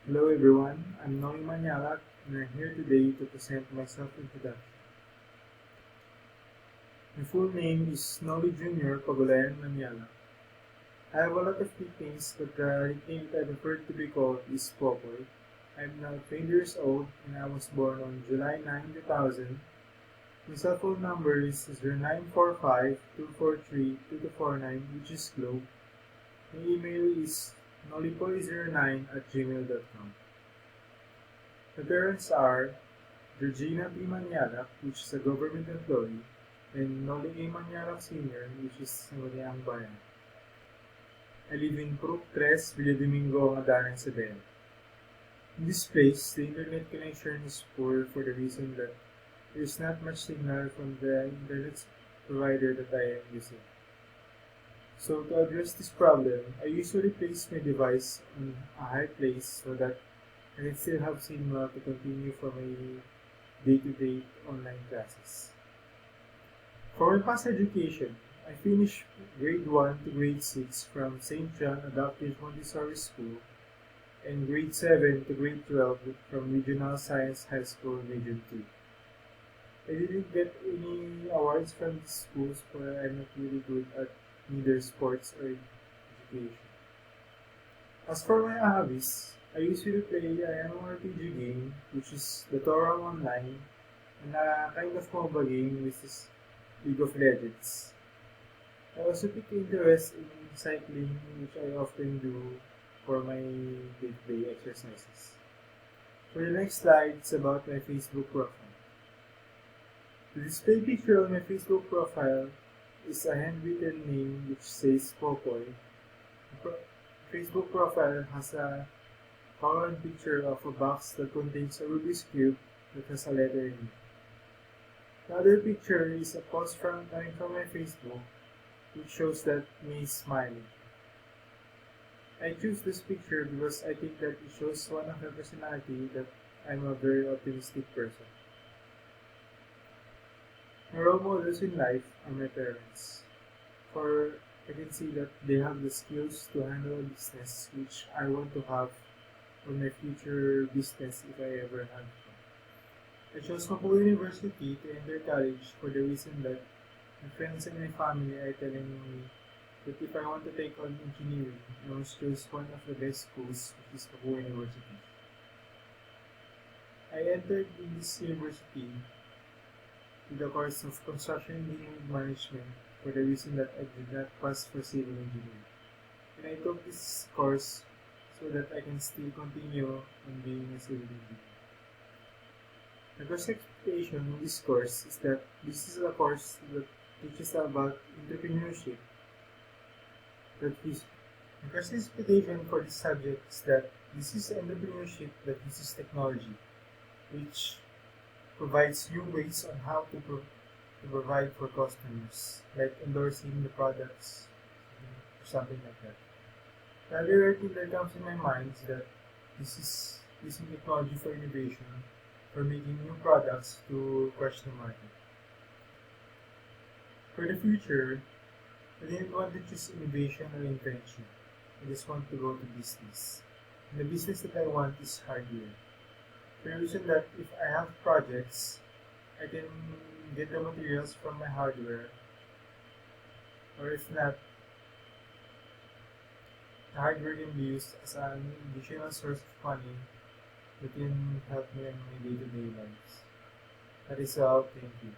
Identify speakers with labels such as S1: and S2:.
S1: Hello everyone, I'm Noy Manyalak and I'm here today to present my self-introduction. My full name is Noli Jr. Pagulayan Manyalak. I have a lot of nicknames, but the nickname that I prefer to be called is Popoy. I'm now 20 years old and I was born on July 9, 2000. My cell phone number is 0945-243-2249, which is Globe. My email is nolipoy09@gmail.com. My parents are Georgina B. Manialak, which is a government employee, and Noli A. Manialak Sr., which is Sangguniang Bayan. I live in Purok 3, Villa Domingo, Madanan, Sabel. In this place, the internet connection is poor for the reason that there is not much signal from the internet provider that I am using. So to address this problem, I usually place my device on a high place so that I can still have signal to continue for my day-to-day online classes. For my past education, I finished grade 1 to grade 6 from St. John Adopted Montessori School and grade 7 to grade 12 from Regional Science High School Region 2. I didn't get any awards from these schools, but I'm not really good at neither sports or education. As for my hobbies, I usually play an MMORPG game, which is the Torah Online, and a kind of MOBA game, which is League of Legends. I also take interest in cycling, which I often do for my day-to-day exercises. For the next slide, it's about my Facebook profile. The display picture on my Facebook profile is a handwritten name which says Popoy. The Facebook profile has a background picture of a box that contains a Rubik's Cube that has a letter in it. The other picture is a post coming from my Facebook, which shows that me is smiling. I choose this picture because I think that it shows one of my personality that I'm a very optimistic person. My role models in life are my parents, for I can see that they have the skills to handle a business which I want to have for my future business if I ever have one. I chose Mapo University to enter college for the reason that my friends and my family are telling me that if I want to take on engineering, I must choose one of the best schools, which is Mapo University. I entered in this university with the course of Construction Engineering Management for the reason that I did not pass for civil engineering. And I took this course so that I can still continue on being a civil engineer. My first expectation in this course is that this is a course that teaches about entrepreneurship. My first expectation for this subject is that this is entrepreneurship that uses technology, which provides new ways on how to provide for customers, like endorsing the products or something like that. The other thing that comes in my mind is that this is using technology for innovation, for making new products to crush the market. For the future, I didn't want to choose innovation or invention. I just want to go to business. And the business that I want is hardware. For the reason that if I have projects, I can get the materials from my hardware, or if not, the hardware can be used as an additional source of money that can help me in my day-to-day lives. That is all. Thank you.